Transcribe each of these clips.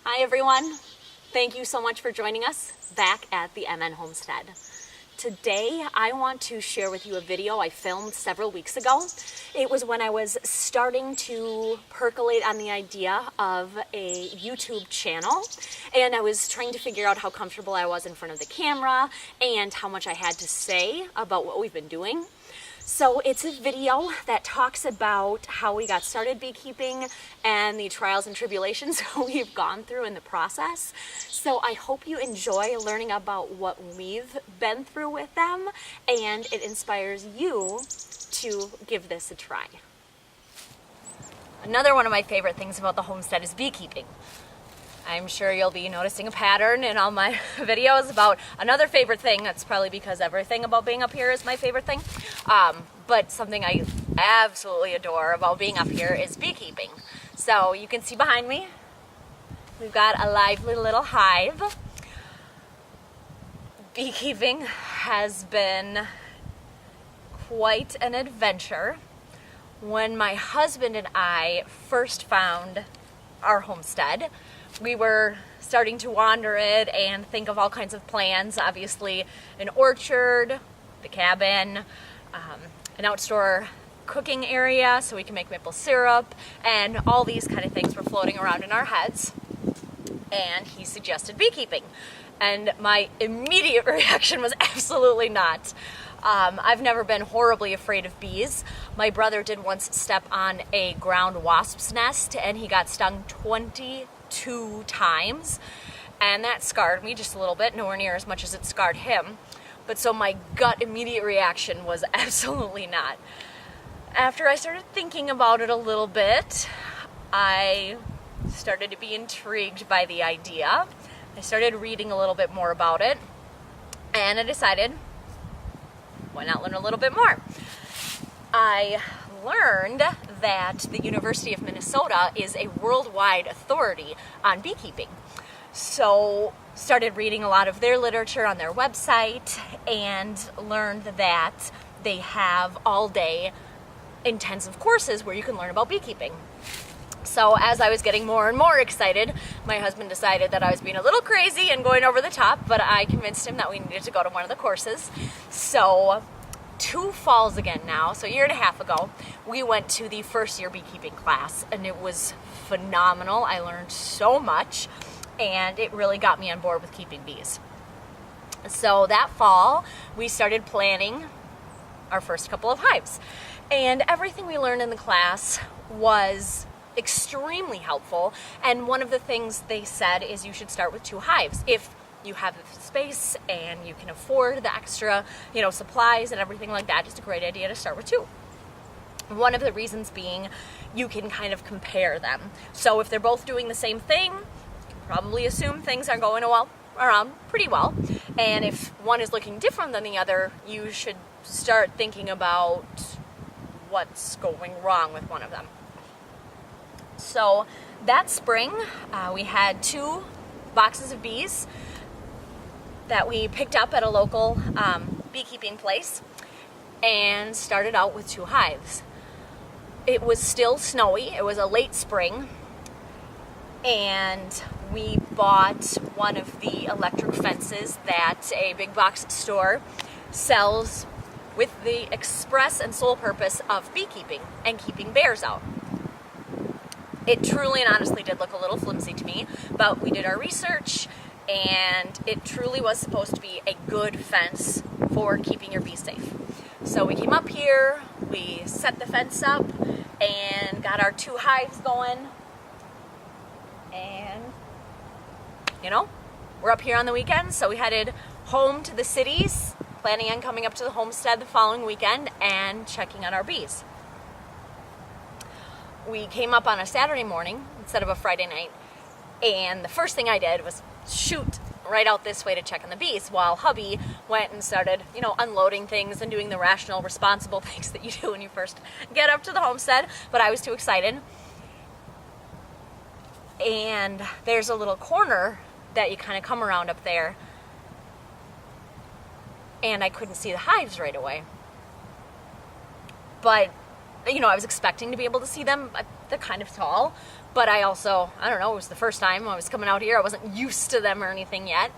Hi everyone, thank you so much for joining us back at the MN Homestead. Today I want to share with you a video I filmed several weeks ago. It was when I was starting to percolate on the idea of a YouTube channel, and I was trying to figure out how comfortable I was in front of the camera and how much I had to say about what we've been doing. So it's a video that talks about how we got started beekeeping and the trials and tribulations we've gone through in the process. So I hope you enjoy learning about what we've been through with them, and it inspires you to give this a try. Another one of my favorite things about the homestead is beekeeping. I'm sure you'll be noticing a pattern in all my videos about another favorite thing. That's probably because everything about being up here is my favorite thing. But something I absolutely adore about being up here is beekeeping. So you can see behind me, we've got a lively little hive. Beekeeping has been quite an adventure. When my husband and I first found our homestead, we were starting to wander it and think of all kinds of plans. Obviously, an orchard, the cabin, an outdoor cooking area so we can make maple syrup, and all these kind of things were floating around in our heads. And he suggested beekeeping. And my immediate reaction was absolutely not. I've never been horribly afraid of bees. My brother did once step on a ground wasp's nest and he got stung 22 times, and that scarred me just a little bit, nowhere near as much as it scarred him. But so my gut immediate reaction was absolutely not. After I started thinking about it a little bit, I started to be intrigued by the idea. I started reading a little bit more about it, and I decided, why not learn a little bit more? I learned that the University of Minnesota is a worldwide authority on beekeeping. So started reading a lot of their literature on their website and learned that they have all-day intensive courses where you can learn about beekeeping. So as I was getting more and more excited, my husband decided that I was being a little crazy and going over the top, but I convinced him that we needed to go to one of the courses. So 2 falls again now, so a year and a half ago, we went to the first year beekeeping class, and it was phenomenal. I learned so much, and it really got me on board with keeping bees. So that fall, we started planning our first couple of hives, and everything we learned in the class was extremely helpful. And one of the things they said is you should start with 2 hives if you have the space and you can afford the extra, supplies and everything like that. Just a great idea to start with 2. One of the reasons being you can kind of compare them. So if they're both doing the same thing, you can probably assume things are going around pretty well. And if one is looking different than the other, you should start thinking about what's going wrong with one of them. So that spring, we had 2 boxes of bees that we picked up at a local beekeeping place and started out with 2 hives. It was still snowy. It was a late spring, and we bought one of the electric fences that a big box store sells with the express and sole purpose of beekeeping and keeping bears out. It truly and honestly did look a little flimsy to me, but we did our research, and it truly was supposed to be a good fence for keeping your bees safe. So we came up here, we set the fence up, and got our 2 hives going. And, we're up here on the weekends, so we headed home to the cities, planning on coming up to the homestead the following weekend and checking on our bees. We came up on a Saturday morning instead of a Friday night, and the first thing I did was shoot right out this way to check on the bees, while hubby went and started, unloading things and doing the rational, responsible things that you do when you first get up to the homestead, but I was too excited. And there's a little corner that you kind of come around up there, and I couldn't see the hives right away. But I was expecting to be able to see them. They're kind of tall, But I also, I don't know, it was the first time I was coming out here. I wasn't used to them or anything yet.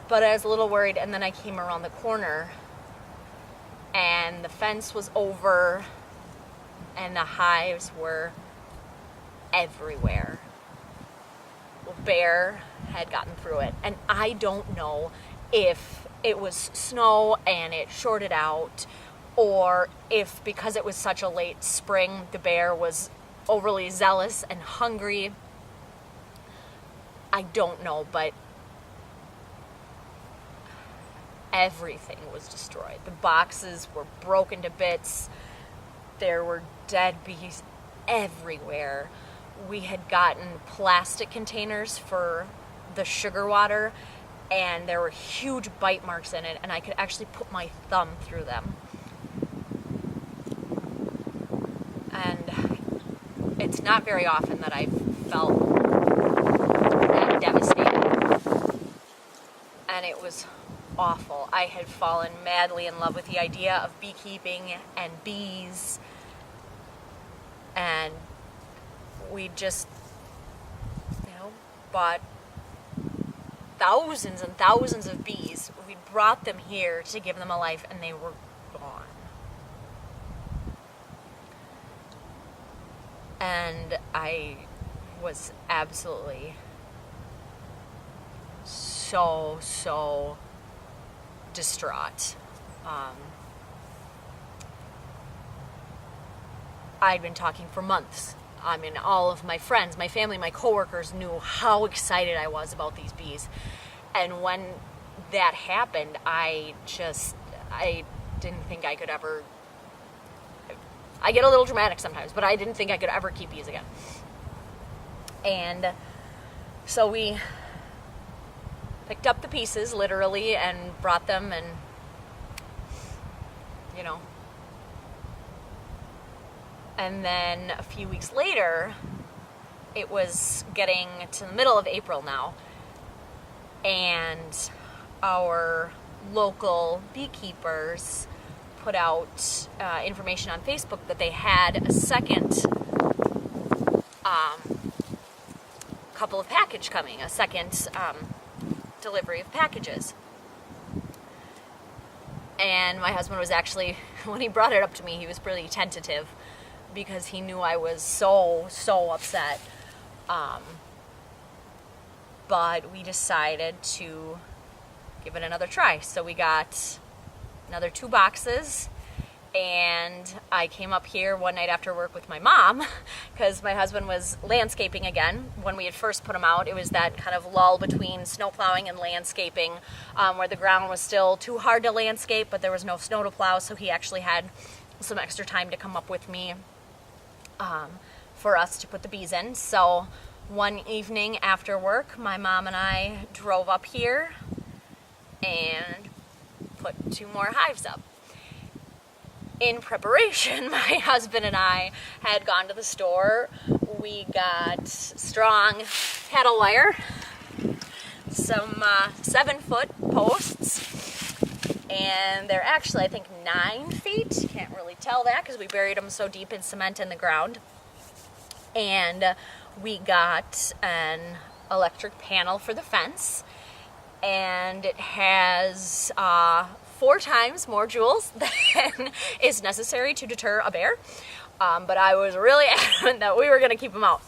But I was a little worried, and then I came around the corner and the fence was over and the hives were everywhere. A bear had gotten through it, and I don't know if it was snow and it shorted out, or if because it was such a late spring, the bear was overly zealous and hungry. I don't know, but everything was destroyed. The boxes were broken to bits. There were dead bees everywhere. We had gotten plastic containers for the sugar water, and there were huge bite marks in it, and I could actually put my thumb through them. And it's not very often that I've felt that devastated. And it was awful. I had fallen madly in love with the idea of beekeeping and bees, and we just, bought thousands and thousands of bees. We brought them here to give them a life, and they were gone. And I was absolutely so distraught. I'd been talking for months. I mean, all of my friends, my family, my coworkers knew how excited I was about these bees. And when that happened, I didn't think I could ever, I get a little dramatic sometimes, but I didn't think I could ever keep bees again. And so we picked up the pieces, literally, and brought them, and, and then a few weeks later, it was getting to the middle of April now, and our local beekeepers put out information on Facebook that they had a second couple of package coming, a second delivery of packages. And my husband was actually, when he brought it up to me, he was pretty tentative because he knew I was so upset. But we decided to give it another try. So we got another 2 boxes, and I came up here one night after work with my mom because my husband was landscaping again. When we had first put him out, it was that kind of lull between snow plowing and landscaping, where the ground was still too hard to landscape, but there was no snow to plow, so he actually had some extra time to come up with me for us to put the bees in. So one evening after work, my mom and I drove up here and put 2 more hives up. In preparation, my husband and I had gone to the store. We got strong cattle wire, some 7-foot posts, and they're actually, I think, 9 feet. Can't really tell that because we buried them so deep in cement in the ground. And we got an electric panel for the fence, and it has 4 times more joules than is necessary to deter a bear. But I was really adamant that we were going to keep them out.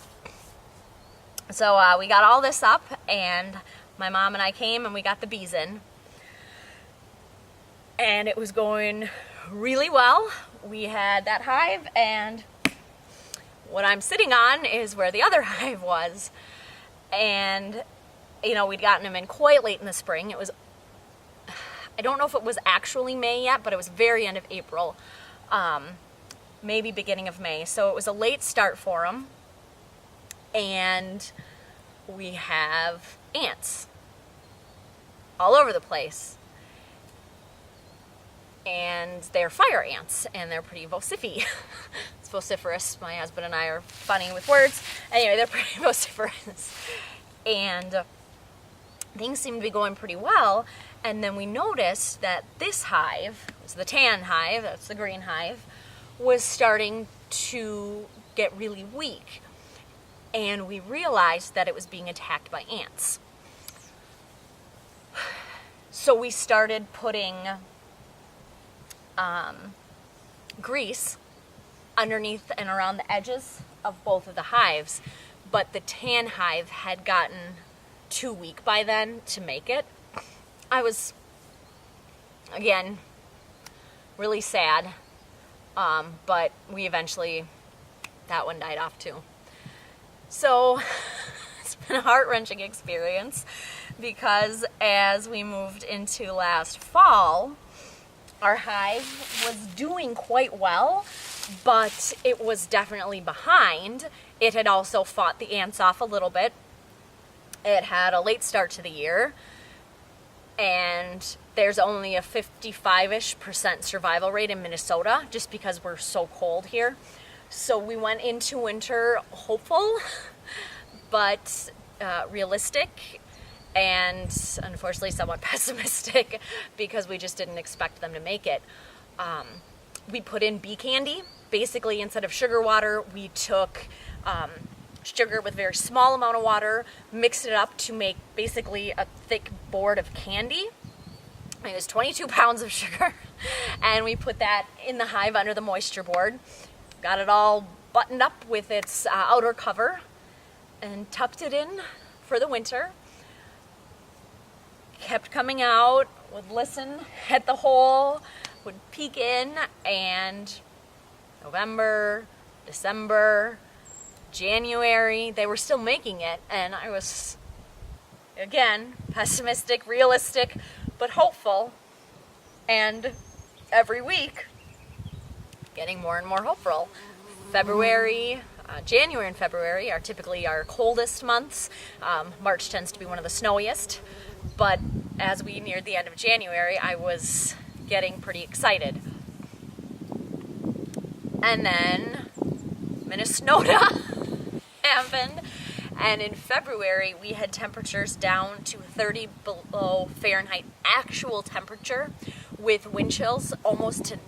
So we got all this up, and my mom and I came and we got the bees in. And it was going really well. We had that hive, and what I'm sitting on is where the other hive was. And, we'd gotten them in quite late in the spring. It was, I don't know if it was actually May yet, but it was very end of April, maybe beginning of May. So it was a late start for them. And we have ants all over the place. And they're fire ants, and they're pretty vociferous. It's vociferous. My husband and I are funny with words. Anyway, they're pretty vociferous. And things seem to be going pretty well. And then we noticed that this hive, it's the tan hive, that's the green hive, was starting to get really weak. and we realized that it was being attacked by ants. So we started putting grease underneath and around the edges of both of the hives, but the tan hive had gotten too weak by then to make it. I was, again, really sad, but we eventually, that one died off too. So it's been a heart-wrenching experience, because as we moved into last fall, our hive was doing quite well, but it was definitely behind. It had also fought the ants off a little bit. It had a late start to the year, and there's only a 55-ish% survival rate in Minnesota, just because we're so cold here. So we went into winter hopeful, but realistic, and unfortunately somewhat pessimistic, because we just didn't expect them to make it. We put in bee candy. Basically, instead of sugar water, we took sugar with a very small amount of water, mixed it up to make basically a thick board of candy. It was 22 pounds of sugar, and we put that in the hive under the moisture board. Got it all buttoned up with its outer cover and tucked it in for the winter. Kept coming out, would listen at the hole, would peek in, and November, December, January, they were still making it, and I was, again, pessimistic, realistic, but hopeful, and every week getting more and more hopeful. January and February are typically our coldest months. March tends to be one of the snowiest, but as we neared the end of January, I was getting pretty excited. And then Minnesota happened, and in February we had temperatures down to 30 below Fahrenheit actual temperature, with wind chills almost to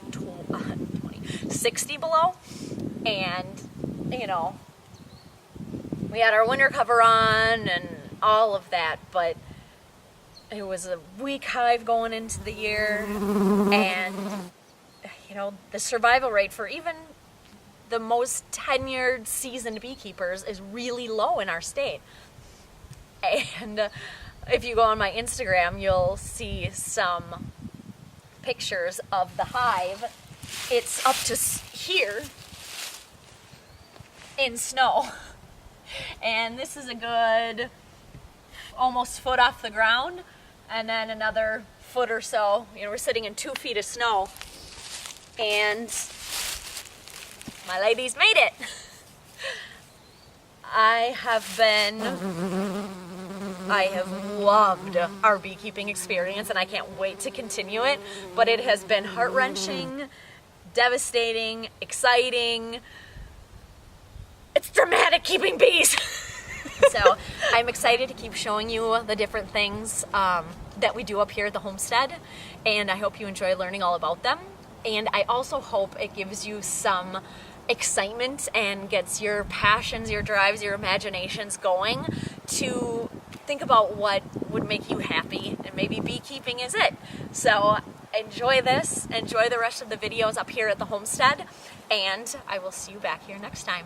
60 below. And you know, we had our winter cover on and all of that, but it was a weak hive going into the year, and you know, the survival rate for even the most tenured, seasoned beekeepers is really low in our state. And if you go on my Instagram, you'll see some pictures of the hive. It's up to here in snow, and this is a good almost foot off the ground, and then another foot or so. You know, we're sitting in 2 feet of snow, and my ladies made it. I have loved our beekeeping experience, and I can't wait to continue it, but it has been heart-wrenching, devastating, exciting. It's dramatic keeping bees. So I'm excited to keep showing you the different things that we do up here at the homestead, and I hope you enjoy learning all about them. And I also hope it gives you some excitement and gets your passions, your drives, your imaginations going to think about what would make you happy, and maybe beekeeping is it. So enjoy this, enjoy the rest of the videos up here at the homestead, and I will see you back here next time.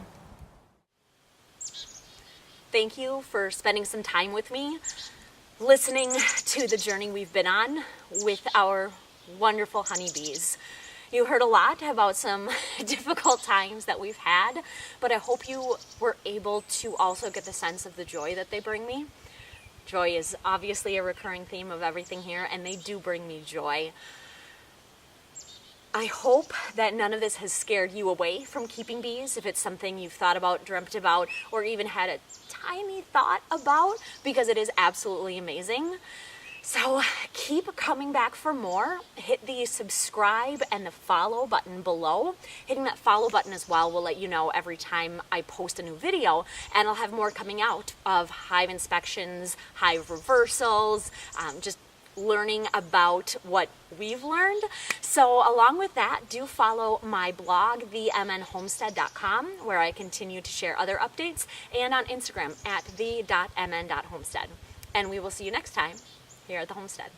Thank you for spending some time with me, listening to the journey we've been on with our wonderful honeybees. You heard a lot about some difficult times that we've had, but I hope you were able to also get the sense of the joy that they bring me. Joy is obviously a recurring theme of everything here, and they do bring me joy. I hope that none of this has scared you away from keeping bees, if it's something you've thought about, dreamt about, or even had a tiny thought about, because it is absolutely amazing. So keep coming back for more. Hit the subscribe and the follow button below. Hitting that follow button as well will let you know every time I post a new video, and I'll have more coming out of hive inspections, hive reversals, just learning about what we've learned. So along with that, do follow my blog, themnhomestead.com, where I continue to share other updates, and on Instagram at the.mn.homestead. And we will see you next time here at the homestead.